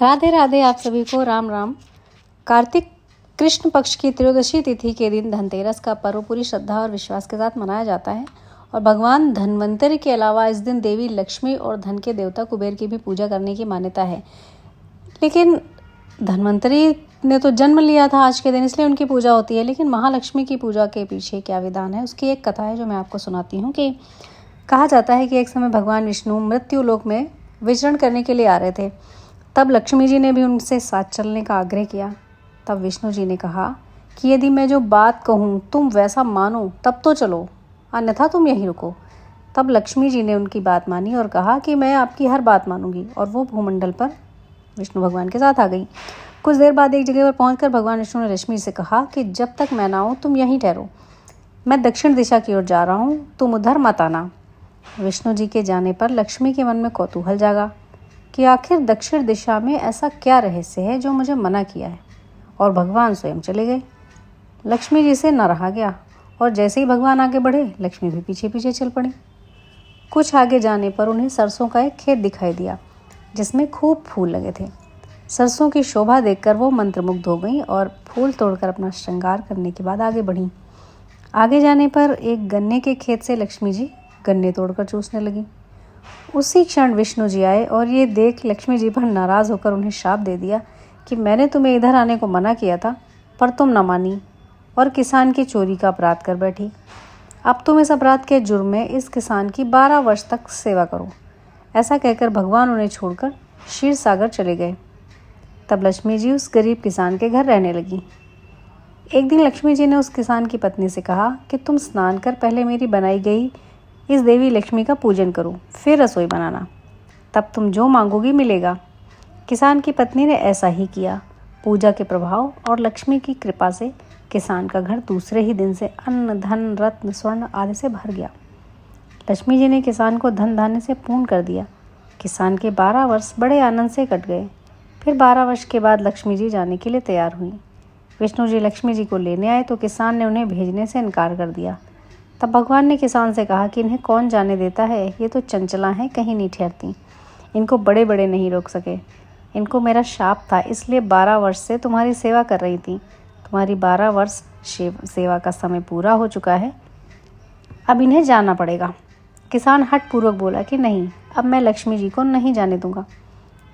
राधे राधे आप सभी को राम राम। कार्तिक कृष्ण पक्ष की त्रयोदशी तिथि के दिन धनतेरस का पर्व पूरी श्रद्धा और विश्वास के साथ मनाया जाता है और भगवान धन्वंतरि के अलावा इस दिन देवी लक्ष्मी और धन के देवता कुबेर की भी पूजा करने की मान्यता है। लेकिन धन्वंतरि ने तो जन्म लिया था आज के दिन, इसलिए उनकी पूजा होती है। लेकिन महालक्ष्मी की पूजा के पीछे क्या विधान है, उसकी एक कथा है जो मैं आपको सुनाती हूँ। कि कहा जाता है कि एक समय भगवान विष्णु मृत्यु लोक में विचरण करने के लिए आ रहे थे। तब लक्ष्मी जी ने भी उनसे साथ चलने का आग्रह किया। तब विष्णु जी ने कहा कि यदि मैं जो बात कहूँ तुम वैसा मानो तब तो चलो, अन्यथा तुम यहीं रुको। तब लक्ष्मी जी ने उनकी बात मानी और कहा कि मैं आपकी हर बात मानूंगी, और वो भूमंडल पर विष्णु भगवान के साथ आ गई। कुछ देर बाद एक जगह पर पहुंचकर भगवान विष्णु ने लक्ष्मी से कहा कि जब तक मैं ना आऊँ तुम यहीं ठहरो, मैं दक्षिण दिशा की ओर जा रहा हूँ, तुम उधर मत आना। विष्णु जी के जाने पर लक्ष्मी के मन में कौतूहल जागा कि आखिर दक्षिण दिशा में ऐसा क्या रहस्य है जो मुझे मना किया है, और भगवान स्वयं चले गए। लक्ष्मी जी से न रहा गया और जैसे ही भगवान आगे बढ़े लक्ष्मी भी पीछे पीछे चल पड़ी। कुछ आगे जाने पर उन्हें सरसों का एक खेत दिखाई दिया जिसमें खूब फूल लगे थे। सरसों की शोभा देखकर वो मंत्रमुग्ध हो गई और फूल तोड़कर अपना श्रृंगार करने के बाद आगे बढ़ी। आगे जाने पर एक गन्ने के खेत से लक्ष्मी जी गन्ने तोड़कर चूसने लगी। उसी क्षण विष्णु जी आए और ये देख लक्ष्मी जी पर नाराज़ होकर उन्हें शाप दे दिया कि मैंने तुम्हें इधर आने को मना किया था, पर तुम न मानी और किसान की चोरी का अपराध कर बैठी। अब तुम इस अपराध के जुर्म में इस किसान की 12 वर्ष तक सेवा करो। ऐसा कहकर भगवान उन्हें छोड़कर क्षीर सागर चले गए। तब लक्ष्मी जी उस गरीब किसान के घर रहने लगी। एक दिन लक्ष्मी जी ने उस किसान की पत्नी से कहा कि तुम स्नान कर पहले मेरी बनाई गई इस देवी लक्ष्मी का पूजन करो, फिर रसोई बनाना, तब तुम जो मांगोगी मिलेगा। किसान की पत्नी ने ऐसा ही किया। पूजा के प्रभाव और लक्ष्मी की कृपा से किसान का घर दूसरे ही दिन से अन्न धन रत्न स्वर्ण आदि से भर गया। लक्ष्मी जी ने किसान को धन धान्य से पूर्ण कर दिया। किसान के 12 वर्ष बड़े आनंद से कट गए। फिर 12 वर्ष के बाद लक्ष्मी जी जाने के लिए तैयार हुई। विष्णु जी लक्ष्मी जी को लेने आए तो किसान ने उन्हें भेजने से इनकार कर दिया। तब भगवान ने किसान से कहा कि इन्हें कौन जाने देता है, ये तो चंचला हैं, कहीं नहीं ठहरती, इनको बड़े बड़े नहीं रोक सके। इनको मेरा शाप था, इसलिए 12 वर्ष से तुम्हारी सेवा कर रही थी। तुम्हारी 12 वर्ष सेवा का समय पूरा हो चुका है, अब इन्हें जाना पड़ेगा। किसान हठपूर्वक बोला कि नहीं, अब मैं लक्ष्मी जी को नहीं जाने दूंगा।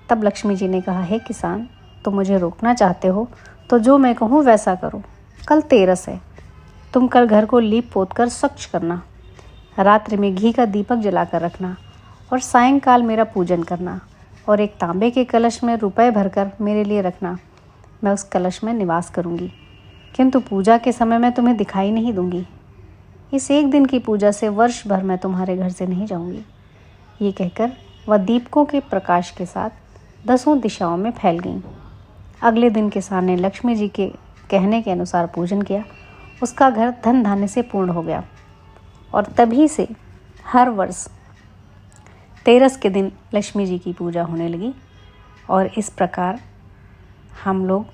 तब लक्ष्मी जी ने कहा, हे किसान, तुम मुझे रोकना चाहते हो तो जो मैं कहूँ वैसा करो। कल तेरस है, तुम कल घर को लीप पोत कर स्वच्छ करना, रात्रि में घी का दीपक जलाकर रखना और सायंकाल मेरा पूजन करना, और एक तांबे के कलश में रुपए भरकर मेरे लिए रखना। मैं उस कलश में निवास करूंगी, किंतु पूजा के समय मैं तुम्हें दिखाई नहीं दूंगी। इस एक दिन की पूजा से वर्ष भर मैं तुम्हारे घर से नहीं जाऊंगी। ये कहकर वह दीपकों के प्रकाश के साथ 10 दिशाओं में फैल गईं। अगले दिन किसान ने लक्ष्मी जी के कहने के अनुसार पूजन किया। उसका घर धन धान्य से पूर्ण हो गया और तभी से हर वर्ष तेरस के दिन लक्ष्मी जी की पूजा होने लगी। और इस प्रकार हम लोग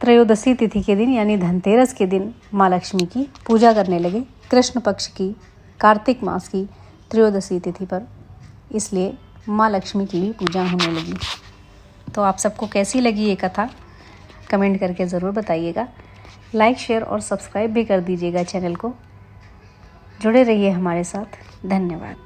त्रयोदशी तिथि के दिन यानी धनतेरस के दिन माँ लक्ष्मी की पूजा करने लगे, कृष्ण पक्ष की कार्तिक मास की त्रयोदशी तिथि पर। इसलिए माँ लक्ष्मी की भी पूजा होने लगी। तो आप सबको कैसी लगी ये कथा कमेंट करके ज़रूर बताइएगा। लाइक शेयर और सब्सक्राइब भी कर दीजिएगा चैनल को। जुड़े रहिए हमारे साथ। धन्यवाद।